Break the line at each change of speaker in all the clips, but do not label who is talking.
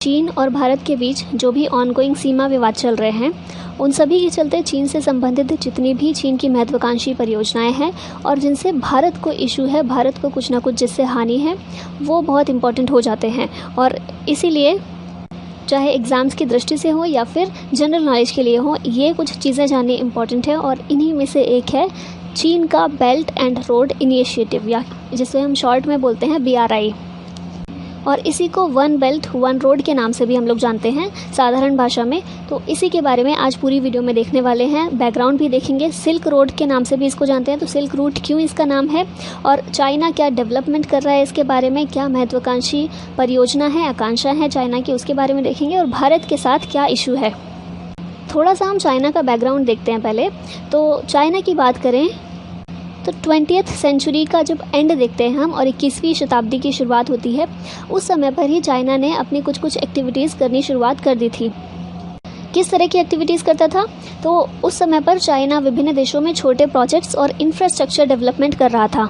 चीन और भारत के बीच जो भी ऑनगोइंग सीमा विवाद चल रहे हैं, उन सभी के चलते चीन से संबंधित जितनी भी चीन की महत्वाकांक्षी परियोजनाएं हैं और जिनसे भारत को इशू है, भारत को कुछ ना कुछ जिससे हानि है, वो बहुत इम्पोर्टेंट हो जाते हैं। और इसीलिए चाहे एग्ज़ाम्स की दृष्टि से हो या फिर जनरल नॉलेज के लिए हो, ये कुछ चीज़ें जाननी इम्पॉर्टेंट है। और इन्हीं में से एक है चीन का बेल्ट एंड रोड इनिशिएटिव, या जिसे हम शॉर्ट में बोलते हैं BRI। और इसी को वन बेल्ट वन रोड के नाम से भी हम लोग जानते हैं साधारण भाषा में। तो इसी के बारे में आज पूरी वीडियो में देखने वाले हैं। बैकग्राउंड भी देखेंगे। सिल्क रोड के नाम से भी इसको जानते हैं, तो सिल्क रूट क्यों इसका नाम है, और चाइना क्या डेवलपमेंट कर रहा है इसके बारे में, क्या महत्वाकांक्षी परियोजना है, आकांक्षा है चाइना की, उसके बारे में देखेंगे। और भारत के साथ क्या इशू है। थोड़ा सा हम चाइना का बैकग्राउंड देखते हैं पहले। तो चाइना की बात करें तो 20th सेंचुरी का जब एंड देखते हैं हम और 21वीं शताब्दी की शुरुआत होती है, उस समय पर ही चाइना ने अपनी कुछ एक्टिविटीज़ करनी शुरुआत कर दी थी। किस तरह की एक्टिविटीज़ करता था? तो उस समय पर चाइना विभिन्न देशों में छोटे प्रोजेक्ट्स और इंफ्रास्ट्रक्चर डेवलपमेंट कर रहा था।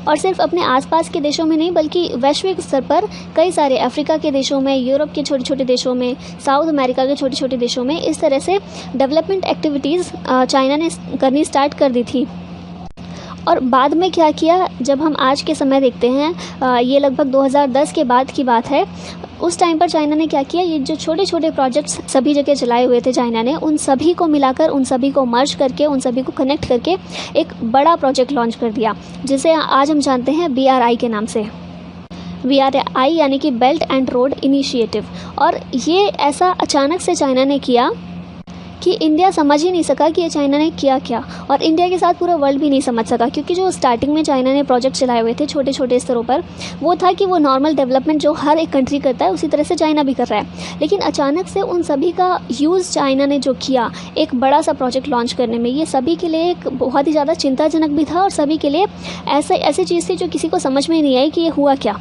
और सिर्फ अपने आसपास के देशों में नहीं, बल्कि वैश्विक स्तर पर कई सारे अफ्रीका के देशों में, यूरोप के छोटे छोटे देशों में, साउथ अमेरिका के छोटे छोटे देशों में इस तरह से डेवलपमेंट एक्टिविटीज़ चाइना ने करनी स्टार्ट कर दी थी। और बाद में क्या किया, जब हम आज के समय देखते हैं, ये लगभग 2010 के बाद की बात है, उस टाइम पर चाइना ने क्या किया, ये जो छोटे छोटे प्रोजेक्ट्स सभी जगह चलाए हुए थे चाइना ने, उन सभी को मिलाकर, उन सभी को मर्ज करके, उन सभी को कनेक्ट करके एक बड़ा प्रोजेक्ट लॉन्च कर दिया, जिसे आज हम जानते हैं BRI के नाम से। BRI यानी कि बेल्ट एंड रोड इनिशिएटिव। और ये ऐसा अचानक से चाइना ने किया कि इंडिया समझ ही नहीं सका कि ये चाइना ने किया क्या, और इंडिया के साथ पूरा वर्ल्ड भी नहीं समझ सका, क्योंकि जो स्टार्टिंग में चाइना ने प्रोजेक्ट चलाए हुए थे छोटे छोटे स्तरों पर, वो था कि वो नॉर्मल डेवलपमेंट जो हर एक कंट्री करता है उसी तरह से चाइना भी कर रहा है। लेकिन अचानक से उन सभी का यूज़ चाइना ने जो किया एक बड़ा सा प्रोजेक्ट लॉन्च करने में, ये सभी के लिए एक बहुत ही ज़्यादा चिंताजनक भी था, और सभी के लिए ऐसी चीज़ थी जो किसी को समझ में नहीं आई कि ये हुआ क्या।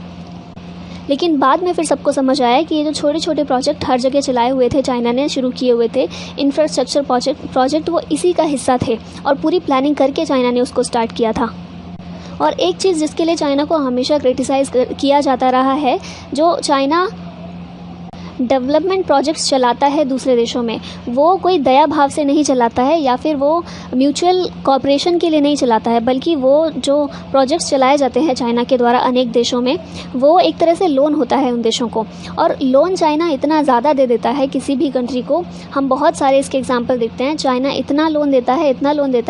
लेकिन बाद में फिर सबको समझ आया कि ये जो छोटे छोटे प्रोजेक्ट हर जगह चलाए हुए थे, चाइना ने शुरू किए हुए थे इंफ्रास्ट्रक्चर प्रोजेक्ट, वो इसी का हिस्सा थे, और पूरी प्लानिंग करके चाइना ने उसको स्टार्ट किया था। और एक चीज़ जिसके लिए चाइना को हमेशा क्रिटिसाइज़ किया जाता रहा है, जो चाइना डेवलपमेंट प्रोजेक्ट्स चलाता है दूसरे देशों में, वो कोई दया भाव से नहीं चलाता है या फिर वो म्यूचुअल कॉपरेशन के लिए नहीं चलाता है, बल्कि वो जो प्रोजेक्ट्स चलाए जाते हैं चाइना के द्वारा अनेक देशों में, वो एक तरह से लोन होता है उन देशों को। और लोन चाइना इतना ज़्यादा दे देता है किसी भी कंट्री को, हम बहुत सारे इसके एग्जाम्पल देखते हैं। चाइना इतना लोन देता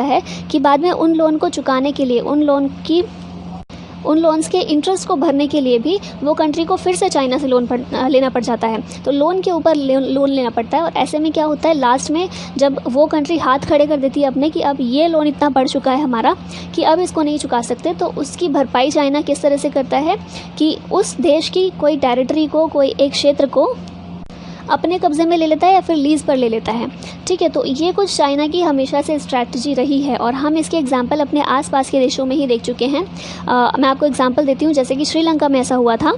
है कि बाद में उन लोन को चुकाने के लिए, उन लोन्स के इंटरेस्ट को भरने के लिए भी वो कंट्री को फिर से चाइना से लोन लेना पड़ जाता है। तो लोन के ऊपर लोन लेना पड़ता है, और ऐसे में क्या होता है, लास्ट में जब वो कंट्री हाथ खड़े कर देती है अपने कि अब ये लोन इतना बढ़ चुका है हमारा कि अब इसको नहीं चुका सकते, तो उसकी भरपाई चाइना किस तरह से करता है कि उस देश की कोई टेरिटरी को, कोई एक क्षेत्र को अपने कब्जे में ले लेता है या फिर लीज पर ले लेता है। ठीक है, तो ये कुछ चाइना की हमेशा से स्ट्रैटेजी रही है, और हम इसके एग्जांपल अपने आसपास के देशों में ही देख चुके हैं। मैं आपको एग्जांपल देती हूँ, जैसे कि श्रीलंका में ऐसा हुआ था।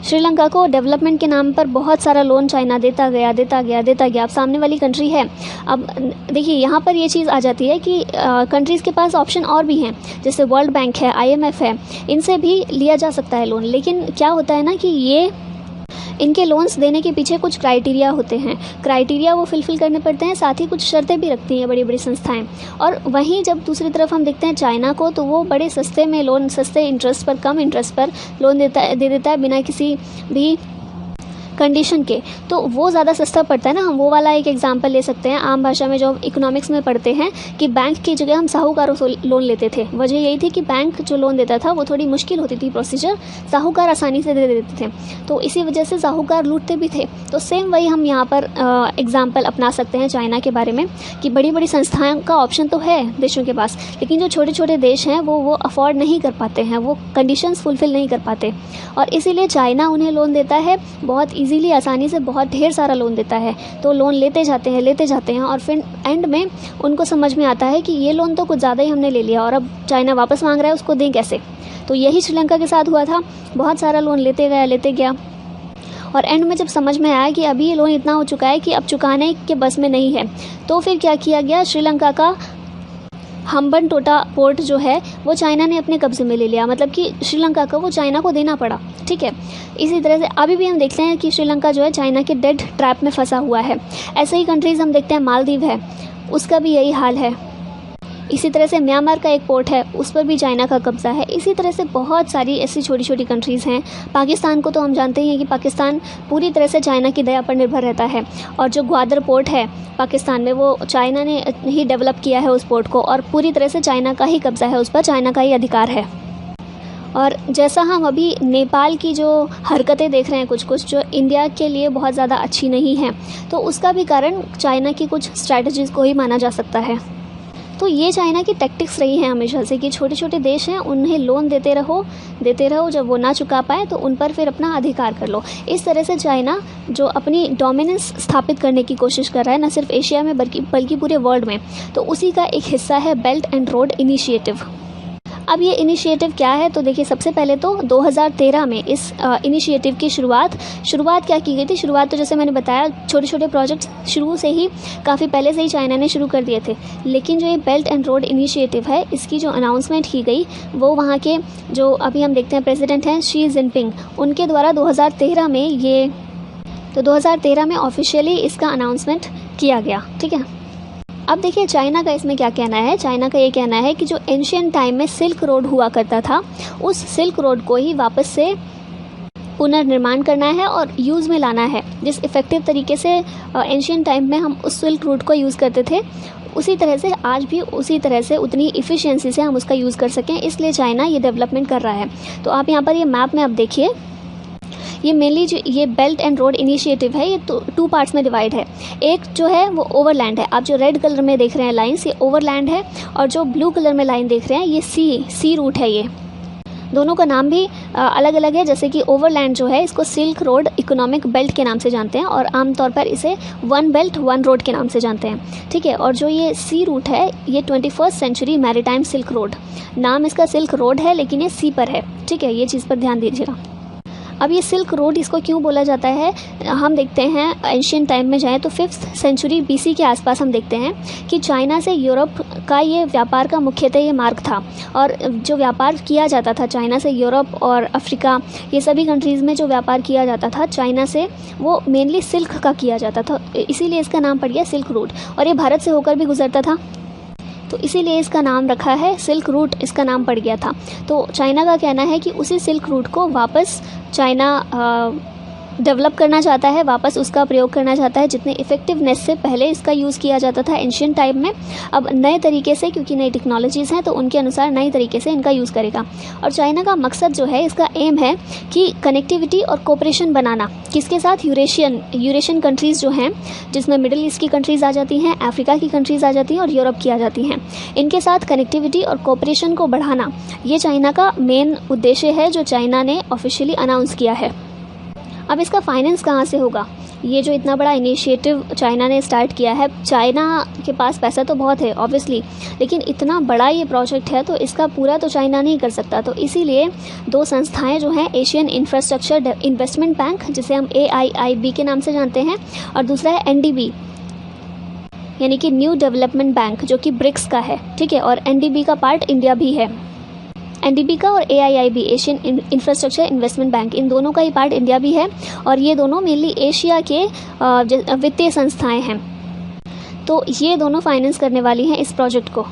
श्रीलंका को डेवलपमेंट के नाम पर बहुत सारा लोन चाइना देता गया। अब सामने वाली कंट्री है, अब देखिए यहाँ पर ये चीज़ आ जाती है कि कंट्रीज़ के पास ऑप्शन और भी हैं, जैसे वर्ल्ड बैंक है, IMF है, इनसे भी लिया जा सकता है लोन। लेकिन क्या होता है ना कि ये इनके लोन्स देने के पीछे कुछ क्राइटेरिया होते हैं, क्राइटेरिया वो फिलफिल करने पड़ते हैं, साथ ही कुछ शर्तें भी रखती हैं बड़ी बड़ी संस्थाएं। और वहीं जब दूसरी तरफ हम देखते हैं चाइना को, तो वो बड़े सस्ते में लोन, सस्ते इंटरेस्ट पर, कम इंटरेस्ट पर लोन दे देता है बिना किसी भी कंडीशन के, तो वो ज़्यादा सस्ता पड़ता है ना। हम वो वाला एक एग्जांपल ले सकते हैं आम भाषा में, जो इकोनॉमिक्स में पढ़ते हैं कि बैंक की जगह हम साहूकारों से लोन लेते थे। वजह यही थी कि बैंक जो लोन देता था वो थोड़ी मुश्किल होती थी प्रोसीजर, साहूकार आसानी से दे देते थे, तो इसी वजह से साहूकार लूटते भी थे। तो सेम वही हम यहाँ पर एग्जाम्पल अपना सकते हैं चाइना के बारे में, कि बड़ी बड़ी संस्थाओं का ऑप्शन तो है देशों के पास, लेकिन जो छोटे छोटे देश हैं वो अफोर्ड नहीं कर पाते हैं, वो कंडीशंस फुलफिल नहीं कर पाते, और इसीलिए चाइना उन्हें लोन देता है बहुत इजीली, आसानी से, बहुत ढेर सारा लोन देता है। तो लोन लेते जाते हैं, और फिर एंड में उनको समझ में आता है कि ये लोन तो कुछ ज़्यादा ही हमने ले लिया, और अब चाइना वापस मांग रहा है, उसको दें कैसे। तो यही श्रीलंका के साथ हुआ था, बहुत सारा लोन लेते गया, और एंड में जब समझ में आया कि अभी ये लोन इतना हो चुका है कि अब चुकाने के बस में नहीं है, तो फिर क्या किया गया, श्रीलंका का हम्बनटोटा पोर्ट जो है वो चाइना ने अपने कब्जे में ले लिया, मतलब कि श्रीलंका को वो चाइना को देना पड़ा। ठीक है, इसी तरह से अभी भी हम देखते हैं कि श्रीलंका जो है चाइना के डेड ट्रैप में फंसा हुआ है। ऐसे ही कंट्रीज़ हम देखते हैं, मालदीव है, उसका भी यही हाल है। इसी तरह से म्यांमार का एक पोर्ट है, उस पर भी चाइना का कब्ज़ा है। इसी तरह से बहुत सारी ऐसी छोटी छोटी कंट्रीज़ हैं। पाकिस्तान को तो हम जानते ही हैं कि पाकिस्तान पूरी तरह से चाइना की दया पर निर्भर रहता है, और जो ग्वादर पोर्ट है पाकिस्तान में वो चाइना ने ही डेवलप किया है उस पोर्ट को, और पूरी तरह से चाइना का ही कब्ज़ा है उस पर, चाइना का ही अधिकार है। और जैसा हम अभी नेपाल की जो हरकतें देख रहे हैं कुछ कुछ जो इंडिया के लिए बहुत ज़्यादा अच्छी नहीं हैं, तो उसका भी कारण चाइना की कुछ स्ट्रैटेजीज़ को ही माना जा सकता है। तो ये चाइना की टैक्टिक्स रही हैं हमेशा से कि छोटे छोटे देश हैं उन्हें लोन देते रहो, जब वो ना चुका पाए तो उन पर फिर अपना अधिकार कर लो। इस तरह से चाइना जो अपनी डोमिनेंस स्थापित करने की कोशिश कर रहा है, न सिर्फ एशिया में बल्कि पूरे वर्ल्ड में, तो उसी का एक हिस्सा है बेल्ट एंड रोड इनिशिएटिव। अब ये इनिशिएटिव क्या है, तो देखिए सबसे पहले तो 2013 में इस इनिशिएटिव की शुरुआत क्या की गई थी। शुरुआत तो जैसे मैंने बताया छोटे छोटे प्रोजेक्ट्स शुरू से ही काफ़ी पहले से ही चाइना ने शुरू कर दिए थे, लेकिन जो ये बेल्ट एंड रोड इनिशिएटिव है इसकी जो अनाउंसमेंट की गई वो वहाँ के जो अभी हम देखते हैं प्रेसिडेंट हैं शी जिनपिंग, उनके द्वारा 2013 में ऑफिशियली इसका अनाउंसमेंट किया गया। ठीक है, अब देखिए चाइना का इसमें क्या कहना है। चाइना का ये कहना है कि जो एंशियंट टाइम में सिल्क रोड हुआ करता था, उस सिल्क रोड को ही वापस से पुनर्निर्माण करना है और यूज़ में लाना है। जिस इफ़ेक्टिव तरीके से एंशियंट टाइम में हम उस सिल्क रोड को यूज़ करते थे, उसी तरह से आज भी उसी तरह से उतनी इफ़िशियंसी से हम उसका यूज़ कर सकें, इसलिए चाइना ये डेवलपमेंट कर रहा है। तो आप यहाँ पर ये मैप में आप देखिए, ये मेनली जो ये बेल्ट एंड रोड इनिशिएटिव है ये टू पार्ट्स में डिवाइड है। एक जो है वो ओवरलैंड है, आप जो रेड कलर में देख रहे हैं लाइन्स ये ओवरलैंड है, और जो ब्लू कलर में लाइन देख रहे हैं ये सी रूट है। ये दोनों का नाम भी अलग अलग है, जैसे कि ओवरलैंड जो है इसको सिल्क रोड इकोनॉमिक बेल्ट के नाम से जानते हैं, और आमतौर पर इसे वन बेल्ट वन रोड के नाम से जानते हैं। ठीक है, और जो ये सी रूट है ये 21st century maritime silk road, नाम इसका सिल्क रोड है लेकिन ये सी पर है। ठीक है, ये चीज़ पर ध्यान दीजिएगा। अब ये सिल्क रोड इसको क्यों बोला जाता है, हम देखते हैं एंशियंट टाइम में जाएँ तो 5th सेंचुरी BC के आसपास हम देखते हैं कि चाइना से यूरोप का ये व्यापार का मुख्यतः ये मार्ग था, और जो व्यापार किया जाता था चाइना से यूरोप और अफ्रीका ये सभी कंट्रीज़ में जो व्यापार किया जाता था चाइना से, वो मेनली सिल्क का किया जाता था, इसीलिए इसका नाम पड़ गया सिल्क रोड। और ये भारत से होकर भी गुजरता था, तो इसीलिए इसका नाम रखा है सिल्क रूट, इसका नाम पड़ गया था। तो चाइना का कहना है कि उसी सिल्क रूट को वापस चाइना डेवलप करना चाहता है, वापस उसका प्रयोग करना चाहता है जितने इफ़ेक्टिवनेस से पहले इसका यूज़ किया जाता था एंशियंट टाइम में, अब नए तरीके से, क्योंकि नई टेक्नोलॉजीज़ हैं तो उनके अनुसार नई तरीके से इनका यूज़ करेगा। और चाइना का मकसद जो है, इसका एम है कि कनेक्टिविटी और कोऑपरेशन बनाना, किसके साथ, यूरेशियन कंट्रीज़ जो हैं, जिसमें मिडिल ईस्ट की कंट्रीज़ आ जाती हैं, अफ्रीका की कंट्रीज़ आ जाती हैं और यूरोप की आ जाती हैं, इनके साथ कनेक्टिविटी और कोऑपरेशन को बढ़ाना, ये चाइना का मेन उद्देश्य है जो चाइना ने ऑफिशियली अनाउंस किया है। अब इसका फाइनेंस कहाँ से होगा, ये जो इतना बड़ा इनिशिएटिव चाइना ने स्टार्ट किया है, चाइना के पास पैसा तो बहुत है ऑब्वियसली, लेकिन इतना बड़ा ये प्रोजेक्ट है तो इसका पूरा तो चाइना नहीं कर सकता, तो इसीलिए दो संस्थाएं जो हैं, एशियन इंफ्रास्ट्रक्चर इन्वेस्टमेंट बैंक जिसे हम AIIB के नाम से जानते हैं, और दूसरा है NDB यानी कि न्यू डेवलपमेंट बैंक जो कि ब्रिक्स का है। ठीक है, और NDB का पार्ट इंडिया भी है। NDB का और AIIB Asian infrastructure investment bank, इन दोनों का ही पार्ट इंडिया भी है, और ये दोनों मेनली एशिया के वित्तीय संस्थाएं हैं, तो ये दोनों फाइनेंस करने वाली हैं इस प्रोजेक्ट को।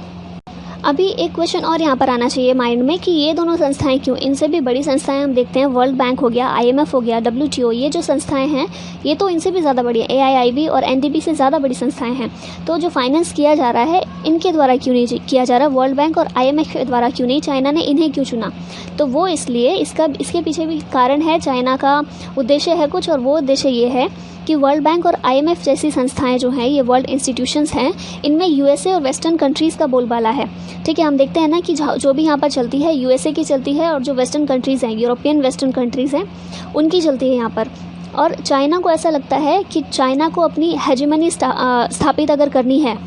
अभी एक क्वेश्चन और यहाँ पर आना चाहिए माइंड में कि ये दोनों संस्थाएं क्यों, इनसे भी बड़ी संस्थाएं हम देखते हैं, वर्ल्ड बैंक हो गया, IMF हो गया, WTO, ये जो संस्थाएं हैं ये तो इनसे भी ज़्यादा बड़ी है, AIIB और NDB से ज़्यादा बड़ी संस्थाएं हैं, तो जो फाइनेंस किया जा रहा है इनके द्वारा क्यों नहीं किया जा रहा, वर्ल्ड बैंक और IMF के द्वारा क्यों नहीं, चाइना ने इन्हें क्यों चुना, तो वो इसलिए इसके पीछे भी कारण है, चाइना का उद्देश्य है कुछ, और वो उद्देश्य ये है कि वर्ल्ड बैंक और IMF जैसी संस्थाएं जो हैं, ये वर्ल्ड इंस्टीट्यूशंस हैं, इनमें USA और वेस्टर्न कंट्रीज़ का बोलबाला है। ठीक है, हम देखते हैं ना कि जो भी यहाँ पर चलती है USA की चलती है, और जो वेस्टर्न कंट्रीज़ हैं, यूरोपियन वेस्टर्न कंट्रीज़ हैं, उनकी चलती है यहाँ पर। और चाइना को ऐसा लगता है कि चाइना को अपनी हेजेमनी स्थापित अगर करनी है,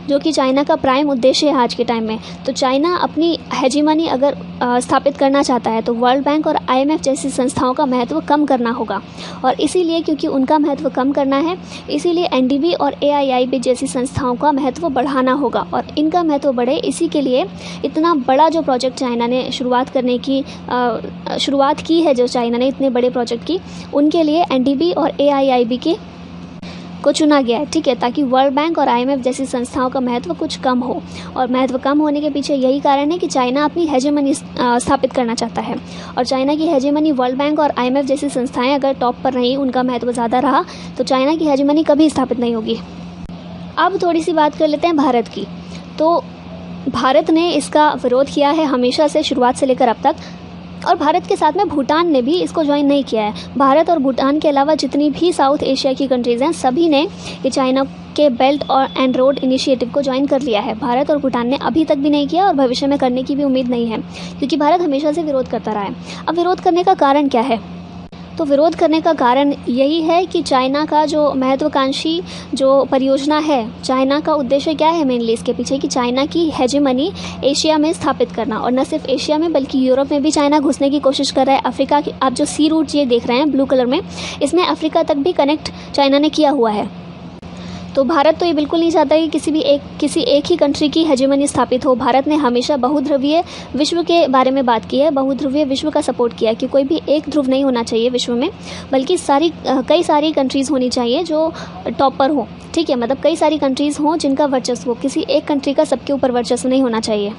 जो कि चाइना का प्राइम उद्देश्य है आज के टाइम में, तो चाइना अपनी हेजीमनी अगर स्थापित करना चाहता है तो वर्ल्ड बैंक और IMF जैसी संस्थाओं का महत्व कम करना होगा। और इसीलिए क्योंकि उनका महत्व कम करना है, इसीलिए NDB और AIIB जैसी संस्थाओं का महत्व बढ़ाना होगा। और इनका महत्व बढ़े, इसी के लिए इतना बड़ा जो प्रोजेक्ट चाइना ने शुरुआत की है, जो चाइना ने इतने बड़े प्रोजेक्ट की, उनके लिए NDB और AIIB को चुना गया है, ठीक है, ताकि वर्ल्ड बैंक और IMF जैसी संस्थाओं का महत्व कुछ कम हो। और महत्व कम होने के पीछे यही कारण है कि चाइना अपनी हेजेमनी स्थापित करना चाहता है। और चाइना की हेजेमनी, वर्ल्ड बैंक और IMF जैसी संस्थाएं अगर टॉप पर रहीं, उनका महत्व ज़्यादा रहा, तो चाइना की हेजेमनी कभी स्थापित नहीं होगी। अब थोड़ी सी बात कर लेते हैं भारत की। तो भारत ने इसका विरोध किया है हमेशा से, शुरुआत से लेकर अब तक। और भारत के साथ में भूटान ने भी इसको ज्वाइन नहीं किया है। भारत और भूटान के अलावा जितनी भी साउथ एशिया की कंट्रीज़ हैं, सभी ने ये चाइना के बेल्ट एंड रोड इनिशिएटिव को ज्वाइन कर लिया है। भारत और भूटान ने अभी तक भी नहीं किया और भविष्य में करने की भी उम्मीद नहीं है, क्योंकि भारत हमेशा से विरोध करता रहा है। अब विरोध करने का कारण क्या है? तो विरोध करने का कारण यही है कि चाइना का जो महत्वाकांक्षी जो परियोजना है, चाइना का उद्देश्य क्या है मेनली इसके पीछे, कि चाइना की हेजेमनी एशिया में स्थापित करना। और न सिर्फ एशिया में बल्कि यूरोप में भी चाइना घुसने की कोशिश कर रहा है। अफ्रीका की आप जो सी रूट ये देख रहे हैं ब्लू कलर में, इसमें अफ्रीका तक भी कनेक्ट चाइना ने किया हुआ है। तो भारत तो ये बिल्कुल नहीं चाहता कि किसी एक ही कंट्री की हेजेमनी स्थापित हो। भारत ने हमेशा बहुध्रुवीय विश्व के बारे में बात की है, बहुध्रुवीय विश्व का सपोर्ट किया है कि कोई भी एक ध्रुव नहीं होना चाहिए विश्व में, बल्कि कई सारी कंट्रीज़ होनी चाहिए जो टॉप पर हो, ठीक है, मतलब कई सारी कंट्रीज़ हों जिनका वर्चस्व हो, किसी एक कंट्री का सबके ऊपर वर्चस्व नहीं होना चाहिए,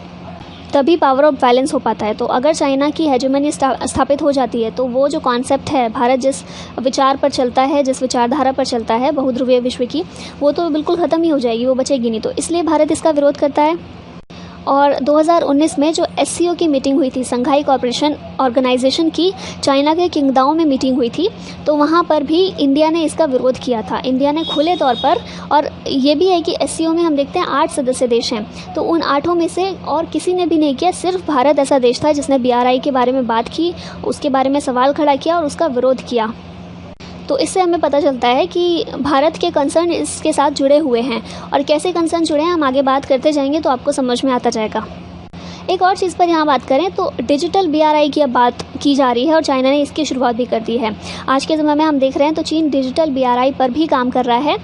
तभी पावर ऑफ बैलेंस हो पाता है। तो अगर चाइना की हेजेमनी स्थापित हो जाती है, तो वो जो कॉन्सेप्ट है, भारत जिस विचार पर चलता है, जिस विचारधारा पर चलता है बहुध्रुवीय विश्व की, वो तो बिल्कुल ख़त्म ही हो जाएगी, वो बचेगी नहीं। तो इसलिए भारत इसका विरोध करता है। और 2019 में जो SCO की मीटिंग हुई थी, संघाई कॉर्पोरेशन ऑर्गेनाइजेशन की चाइना के किंगदाओ में मीटिंग हुई थी, तो वहाँ पर भी इंडिया ने इसका विरोध किया था। इंडिया ने खुले तौर पर, और ये भी है कि SCO में हम देखते हैं 8 सदस्य देश हैं, तो उन 8 में से और किसी ने भी नहीं किया, सिर्फ भारत ऐसा देश था जिसने BRI के बारे में बात की, उसके बारे में सवाल खड़ा किया और उसका विरोध किया। तो इससे हमें पता चलता है कि भारत के कंसर्न इसके साथ जुड़े हुए हैं। और कैसे कंसर्न जुड़े हैं हम आगे बात करते जाएंगे तो आपको समझ में आता जाएगा। एक और चीज़ पर यहाँ बात करें तो डिजिटल BRI की अब बात की जा रही है और चाइना ने इसकी शुरुआत भी कर दी है। आज के समय में हम देख रहे हैं तो चीन डिजिटल BRI पर भी काम कर रहा है।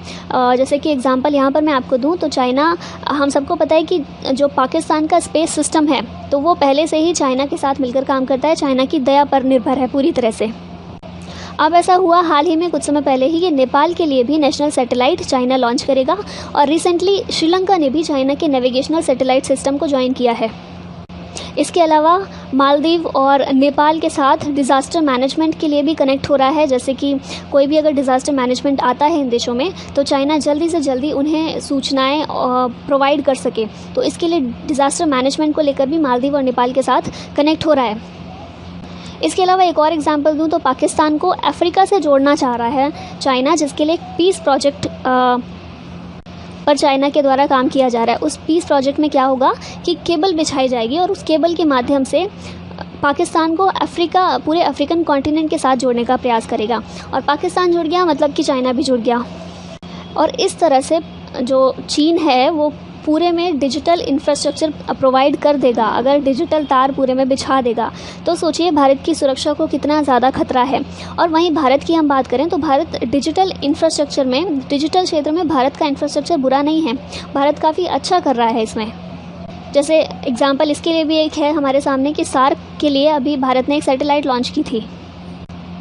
जैसे कि एग्जांपल यहाँ पर मैं आपको दूँ तो चाइना, हम सबको पता है कि जो पाकिस्तान का स्पेस सिस्टम है तो वो पहले से ही चाइना के साथ मिलकर काम करता है, चाइना की दया पर निर्भर है पूरी तरह से। अब ऐसा हुआ हाल ही में कुछ समय पहले ही कि नेपाल के लिए भी नेशनल सैटेलाइट चाइना लॉन्च करेगा। और रिसेंटली श्रीलंका ने भी चाइना के नेविगेशनल सैटेलाइट सिस्टम को ज्वाइन किया है। इसके अलावा मालदीव और नेपाल के साथ डिज़ास्टर मैनेजमेंट के लिए भी कनेक्ट हो रहा है। जैसे कि कोई भी अगर डिज़ास्टर मैनेजमेंट आता है इन देशों में तो चाइना जल्दी से जल्दी उन्हें सूचनाएं प्रोवाइड कर सके, तो इसके लिए डिज़ास्टर मैनेजमेंट को लेकर भी मालदीव और नेपाल के साथ कनेक्ट हो रहा है। इसके अलावा एक और एग्जांपल दूं तो पाकिस्तान को अफ्रीका से जोड़ना चाह रहा है चाइना, जिसके लिए एक पीस प्रोजेक्ट पर चाइना के द्वारा काम किया जा रहा है। उस पीस प्रोजेक्ट में क्या होगा कि केबल बिछाई जाएगी और उस केबल के माध्यम से पाकिस्तान को पूरे अफ्रीकन कॉन्टिनेंट के साथ जोड़ने का प्रयास करेगा। और पाकिस्तान जुड़ गया मतलब कि चाइना भी जुड़ गया। और इस तरह से जो चीन है वो पूरे में डिजिटल इंफ्रास्ट्रक्चर प्रोवाइड कर देगा। अगर डिजिटल तार पूरे में बिछा देगा तो सोचिए भारत की सुरक्षा को कितना ज़्यादा खतरा है। और वहीं भारत की हम बात करें तो भारत डिजिटल इंफ्रास्ट्रक्चर में, डिजिटल क्षेत्र में भारत का इंफ्रास्ट्रक्चर बुरा नहीं है, भारत काफ़ी अच्छा कर रहा है इसमें। जैसे एग्जाम्पल इसके लिए भी एक है हमारे सामने कि सार्क के लिए अभी भारत ने एक सैटेलाइट लॉन्च की थी,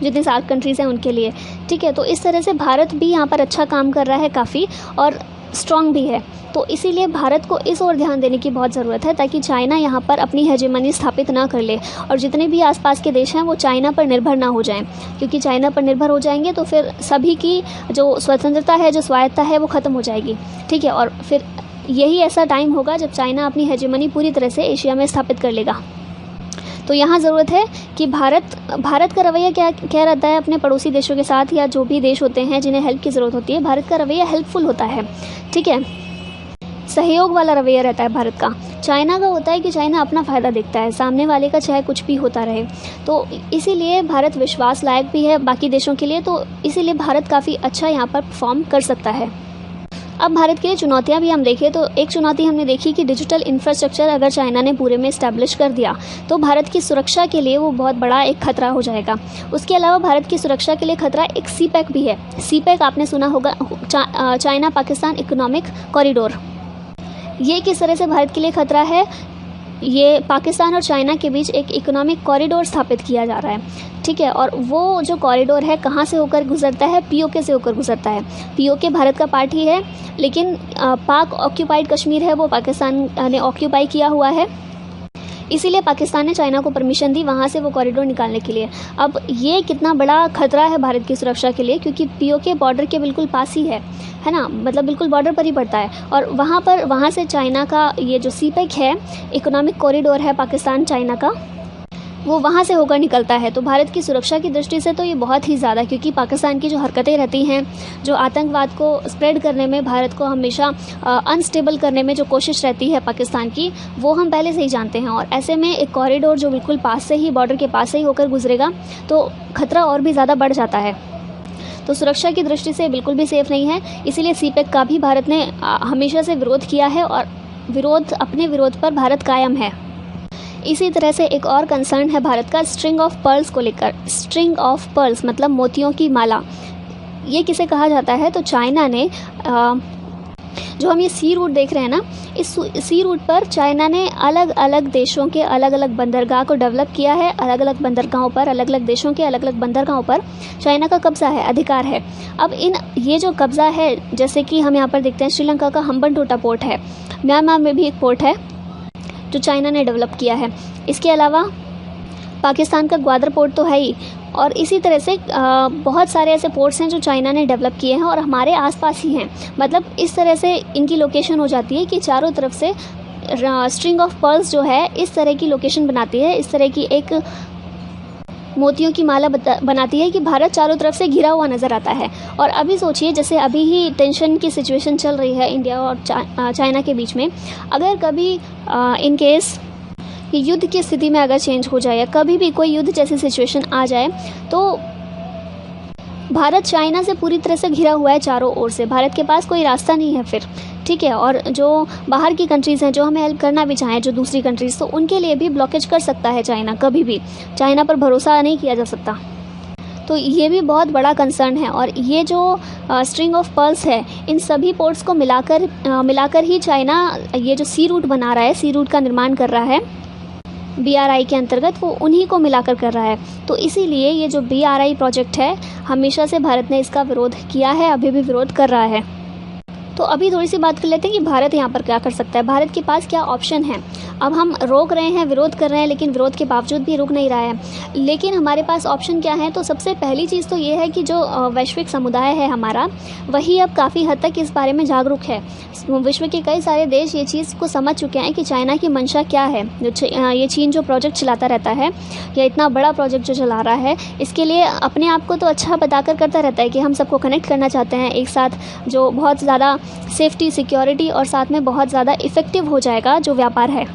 जितनी सार्क कंट्रीज़ हैं उनके लिए, ठीक है। तो इस तरह से भारत भी यहाँ पर अच्छा काम कर रहा है काफ़ी, और स्ट्रॉन्ग भी है। तो इसीलिए भारत को इस ओर ध्यान देने की बहुत ज़रूरत है ताकि चाइना यहाँ पर अपनी हेजेमनी स्थापित ना कर ले और जितने भी आसपास के देश हैं वो चाइना पर निर्भर ना हो जाएं, क्योंकि चाइना पर निर्भर हो जाएंगे तो फिर सभी की जो स्वतंत्रता है, जो स्वायत्ता है वो ख़त्म हो जाएगी, ठीक है। और फिर यही ऐसा टाइम होगा जब चाइना अपनी हेजेमनी पूरी तरह से एशिया में स्थापित कर लेगा। तो यहाँ ज़रूरत है कि भारत का रवैया क्या रहता है अपने पड़ोसी देशों के साथ, या जो भी देश होते हैं जिन्हें हेल्प की ज़रूरत होती है, भारत का रवैया हेल्पफुल होता है, ठीक है, सहयोग वाला रवैया रहता है भारत का। चाइना का होता है कि चाइना अपना फ़ायदा देखता है, सामने वाले का चाहे कुछ भी होता रहे। तो इसीलिए भारत विश्वास लायक भी है बाकी देशों के लिए, तो इसीलिए भारत काफ़ी अच्छा यहाँ पर परफॉर्म कर सकता है। अब भारत के लिए चुनौतियां भी हम देखें तो एक चुनौती हमने देखी कि डिजिटल इंफ्रास्ट्रक्चर अगर चाइना ने पूरे में इस्टेब्लिश कर दिया तो भारत की सुरक्षा के लिए वो बहुत बड़ा एक खतरा हो जाएगा। उसके अलावा भारत की सुरक्षा के लिए खतरा एक सीपैक भी है। सीपैक आपने सुना होगा, चाइना पाकिस्तान इकोनॉमिक कॉरिडोर। ये किस तरह से भारत के लिए खतरा है? ये पाकिस्तान और चाइना के बीच एक इकोनॉमिक कॉरिडोर स्थापित किया जा रहा है, ठीक है। और वो जो कॉरिडोर है कहाँ से होकर गुजरता है? पीओके से होकर गुजरता है। पीओके भारत का पार्ट ही है, लेकिन पाक ऑक्यूपाइड कश्मीर है वो पाकिस्तान ने ऑक्यूपाई किया हुआ है, इसीलिए पाकिस्तान ने चाइना को परमिशन दी वहाँ से वो कॉरिडोर निकालने के लिए। अब ये कितना बड़ा खतरा है भारत की सुरक्षा के लिए, क्योंकि पीओके बॉर्डर के बिल्कुल पास ही है ना, मतलब बिल्कुल बॉर्डर पर ही पड़ता है। और वहाँ से चाइना का ये जो सीपैक है, इकोनॉमिक कॉरिडोर है पाकिस्तान चाइना का, वो वहाँ से होकर निकलता है। तो भारत की सुरक्षा की दृष्टि से तो ये बहुत ही ज़्यादा, क्योंकि पाकिस्तान की जो हरकतें रहती हैं, जो आतंकवाद को स्प्रेड करने में, भारत को हमेशा अनस्टेबल करने में जो कोशिश रहती है पाकिस्तान की, वो हम पहले से ही जानते हैं। और ऐसे में एक कॉरिडोर जो बिल्कुल पास से ही, बॉर्डर के पास से ही होकर गुजरेगा तो खतरा और भी ज़्यादा बढ़ जाता है। तो सुरक्षा की दृष्टि से बिल्कुल भी सेफ़ नहीं है, इसीलिए सीपैक का भी भारत ने हमेशा से विरोध किया है और अपने विरोध पर भारत कायम है। इसी तरह से एक और कंसर्न है भारत का स्ट्रिंग ऑफ पर्ल्स को लेकर। स्ट्रिंग ऑफ पर्ल्स मतलब मोतियों की माला। ये किसे कहा जाता है? तो चाइना ने जो हम ये सी रूट देख रहे हैं ना, इस सी रूट पर चाइना ने अलग अलग देशों के अलग अलग बंदरगाह को डेवलप किया है। अलग अलग बंदरगाहों पर, अलग अलग देशों के अलग अलग बंदरगाहों पर चाइना का कब्जा है, अधिकार है। अब ये जो कब्जा है, जैसे कि हम यहाँ पर देखते हैं श्रीलंका का हम्बनटोटा पोर्ट है, म्यांमार में भी एक पोर्ट है जो चाइना ने डेवलप किया है। इसके अलावा पाकिस्तान का ग्वादर पोर्ट तो है ही, और इसी तरह से बहुत सारे ऐसे पोर्ट्स हैं जो चाइना ने डेवलप किए हैं और हमारे आसपास ही हैं। मतलब इस तरह से इनकी लोकेशन हो जाती है कि चारों तरफ से स्ट्रिंग ऑफ पर्ल्स जो है इस तरह की लोकेशन बनाती है, इस तरह की एक मोतियों की माला बनाती है कि भारत चारों तरफ से घिरा हुआ नज़र आता है। और अभी सोचिए, जैसे अभी ही टेंशन की सिचुएशन चल रही है इंडिया और चाइना के बीच में, अगर कभी इन केस युद्ध की स्थिति में अगर चेंज हो जाए या कभी भी कोई युद्ध जैसी सिचुएशन आ जाए, तो भारत चाइना से पूरी तरह से घिरा हुआ है चारों ओर से। भारत के पास कोई रास्ता नहीं है फिर, ठीक है। और जो बाहर की कंट्रीज़ हैं, जो हमें हेल्प करना भी चाहें, जो दूसरी कंट्रीज़, तो उनके लिए भी ब्लॉकेज कर सकता है चाइना। कभी भी चाइना पर भरोसा नहीं किया जा सकता। तो ये भी बहुत बड़ा कंसर्न है। और ये जो स्ट्रिंग ऑफ पर्ल्स है, इन सभी पोर्ट्स को मिलाकर ही चाइना ये जो सी रूट बना रहा है, सी रूट का निर्माण कर रहा है BRI के अंतर्गत, वो उन्हीं को मिलाकर कर रहा है। तो इसीलिए ये जो BRI प्रोजेक्ट है, हमेशा से भारत ने इसका विरोध किया है, अभी भी विरोध कर रहा है। तो अभी थोड़ी सी बात कर लेते हैं कि भारत यहाँ पर क्या कर सकता है, भारत के पास क्या ऑप्शन है। अब हम रोक रहे हैं, विरोध कर रहे हैं, लेकिन विरोध के बावजूद भी रुक नहीं रहा है। लेकिन हमारे पास ऑप्शन क्या है? तो सबसे पहली चीज़ तो ये है कि जो वैश्विक समुदाय है हमारा, वही अब काफ़ी हद तक इस बारे में जागरूक है। विश्व के कई सारे देश ये चीज़ को समझ चुके हैं कि चाइना की मंशा क्या है। ये चीन जो प्रोजेक्ट चलाता रहता है, या इतना बड़ा प्रोजेक्ट जो चला रहा है, इसके लिए अपने आप को तो अच्छा बताकर करता रहता है कि हम सबको कनेक्ट करना चाहते हैं एक साथ, जो बहुत ज़्यादा सेफ्टी, सिक्योरिटी और साथ में बहुत ज़्यादा इफ़ेक्टिव हो जाएगा जो व्यापार है।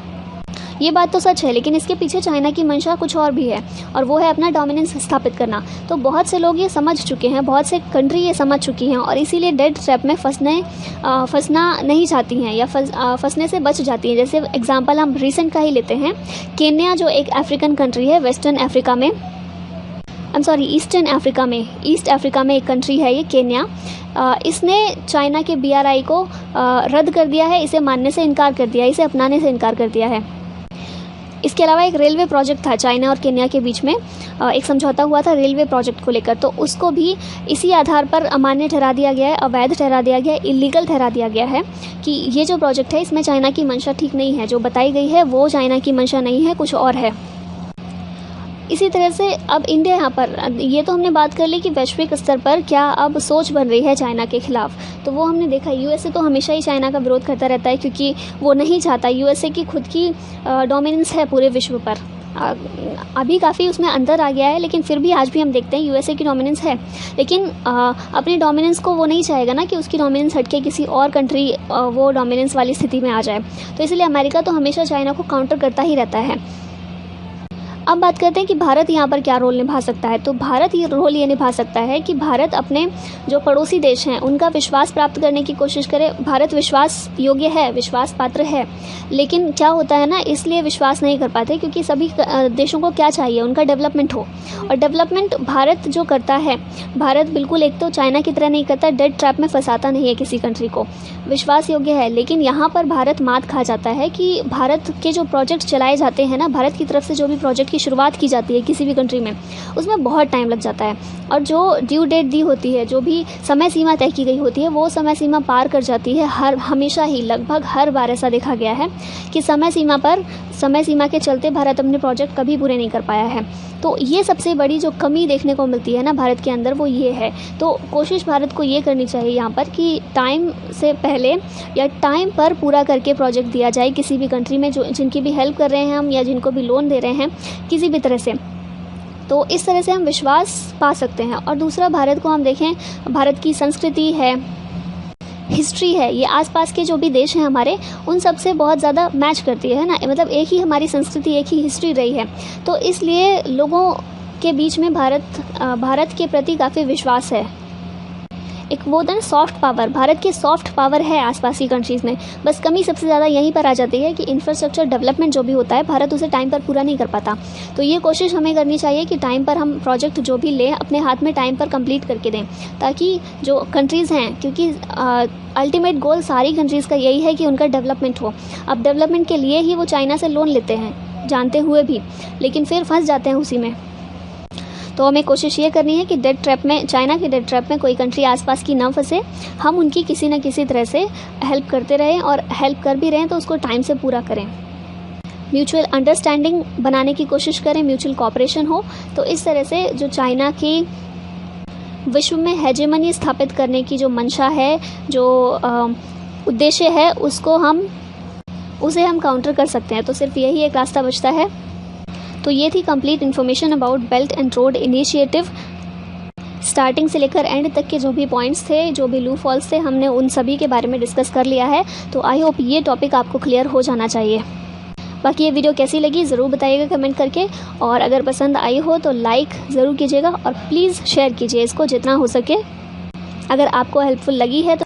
ये बात तो सच है, लेकिन इसके पीछे चाइना की मंशा कुछ और भी है, और वो है अपना डोमिनेंस स्थापित करना। तो बहुत से लोग ये समझ चुके हैं, बहुत से कंट्री ये समझ चुकी हैं, और इसीलिए डेड ट्रैप में फंसना नहीं चाहती हैं, या फंसने से बच जाती हैं। जैसे एग्जांपल हम रिसेंट का ही लेते हैं, केन्या जो एक अफ्रीकन कंट्री है, ईस्टर्न अफ्रीका में, ईस्ट अफ्रीका में एक कंट्री है ये केन्या। इसने चाइना के BRI को रद्द कर दिया है, इसे मानने से इनकार कर दिया है, इसे अपनाने से इनकार कर दिया है। इसके अलावा एक रेलवे प्रोजेक्ट था चाइना और केन्या के बीच में, एक समझौता हुआ था रेलवे प्रोजेक्ट को लेकर, तो उसको भी इसी आधार पर अमान्य ठहरा दिया गया है, अवैध ठहरा दिया गया है, इलीगल ठहरा दिया गया है कि ये जो प्रोजेक्ट है इसमें चाइना की मंशा ठीक नहीं है, जो बताई गई है वो चाइना की मंशा नहीं है, कुछ और है। इसी तरह से अब इंडिया यहाँ पर, ये तो हमने बात कर ली कि वैश्विक स्तर पर क्या अब सोच बन रही है चाइना के खिलाफ, तो वो हमने देखा। USA तो हमेशा ही चाइना का विरोध करता रहता है, क्योंकि वो नहीं चाहता, USA की खुद की डोमिनेंस है पूरे विश्व पर। अभी काफ़ी उसमें अंतर आ गया है, लेकिन फिर भी आज भी हम देखते हैं USA की डोमिनेंस है, लेकिन अपनी डोमिनेंस को वो नहीं चाहेगा ना कि उसकी डोमिनेंस हटके किसी और कंट्री वो डोमिनेंस वाली स्थिति में आ जाए। तो इसलिए अमेरिका तो हमेशा चाइना को काउंटर करता ही रहता है। अब बात करते हैं कि भारत यहाँ पर क्या रोल निभा सकता है। तो भारत ये रोल ये निभा सकता है कि भारत अपने जो पड़ोसी देश हैं उनका विश्वास प्राप्त करने की कोशिश करे। भारत विश्वास योग्य है, विश्वास पात्र है, लेकिन क्या होता है ना, इसलिए विश्वास नहीं कर पाते क्योंकि सभी देशों को क्या चाहिए, उनका डेवलपमेंट हो। और डेवलपमेंट भारत जो करता है, भारत बिल्कुल एक तो चाइना की तरह नहीं करता, डेड ट्रैप में फंसाता नहीं है किसी कंट्री को, विश्वास योग्य है। लेकिन यहाँ पर भारत मात खा जाता है कि भारत के जो प्रोजेक्ट चलाए जाते हैं ना, भारत की तरफ से जो भी प्रोजेक्ट की शुरुआत की जाती है किसी भी कंट्री में, उसमें बहुत टाइम लग जाता है। और जो ड्यू डेट दी होती है, जो भी समय सीमा तय की गई होती है, वो समय सीमा पार कर जाती है। हमेशा ही लगभग हर बार ऐसा देखा गया है कि समय सीमा के चलते भारत अपने प्रोजेक्ट कभी पूरे नहीं कर पाया है। तो ये सबसे बड़ी जो कमी देखने को मिलती है ना भारत के अंदर, वो ये है। तो कोशिश भारत को ये करनी चाहिए यहाँ पर कि टाइम से पहले या टाइम पर पूरा करके प्रोजेक्ट दिया जाए किसी भी कंट्री में जो जिनकी भी हेल्प कर रहे हैं हम, या जिनको भी लोन दे रहे हैं किसी भी तरह से। तो इस तरह से हम विश्वास पा सकते हैं। और दूसरा, भारत को हम देखें, भारत की संस्कृति है, हिस्ट्री है, ये आसपास के जो भी देश हैं हमारे, उन सब से बहुत ज़्यादा मैच करती है ना। मतलब एक ही हमारी संस्कृति, एक ही हिस्ट्री रही है। तो इसलिए लोगों के बीच में भारत के प्रति काफ़ी विश्वास है। एक वो होता है सॉफ्ट पावर, भारत की सॉफ्ट पावर है आसपास की कंट्रीज़ में। बस कमी सबसे ज़्यादा यहीं पर आ जाती है कि इंफ्रास्ट्रक्चर डेवलपमेंट जो भी होता है, भारत उसे टाइम पर पूरा नहीं कर पाता। तो ये कोशिश हमें करनी चाहिए कि टाइम पर हम प्रोजेक्ट जो भी लें अपने हाथ में टाइम पर कंप्लीट करके दें, ताकि जो कंट्रीज़ हैं, क्योंकि अल्टीमेट गोल सारी कंट्रीज़ का यही है कि उनका डेवलपमेंट हो। अब डेवलपमेंट के लिए ही वो चाइना से लोन लेते हैं जानते हुए भी, लेकिन फिर फंस जाते हैं उसी में। तो हमें कोशिश ये करनी है कि डेट ट्रैप में, चाइना के डेट ट्रैप में कोई कंट्री आसपास की ना फंसे। हम उनकी किसी न किसी तरह से हेल्प करते रहें, और हेल्प कर भी रहें तो उसको टाइम से पूरा करें। म्यूचुअल अंडरस्टैंडिंग बनाने की कोशिश करें, म्यूचुअल कोऑपरेशन हो। तो इस तरह से जो चाइना की विश्व में हेजेमनी स्थापित करने की जो मंशा है, जो उद्देश्य है, उसे हम काउंटर कर सकते हैं। तो सिर्फ यही एक रास्ता बचता है। तो ये थी complete information about belt and road initiative. Starting से लेकर एंड तक के जो भी पॉइंट्स थे, जो भी लू फॉल्स थे, हमने उन सभी के बारे में डिस्कस कर लिया है। तो आई होप ये टॉपिक आपको क्लियर हो जाना चाहिए। बाकी ये वीडियो कैसी लगी ज़रूर बताइएगा कमेंट करके, और अगर पसंद आई हो तो लाइक ज़रूर कीजिएगा और प्लीज़ शेयर कीजिए इसको जितना हो सके। अगर आपको हेल्पफुल लगी है तो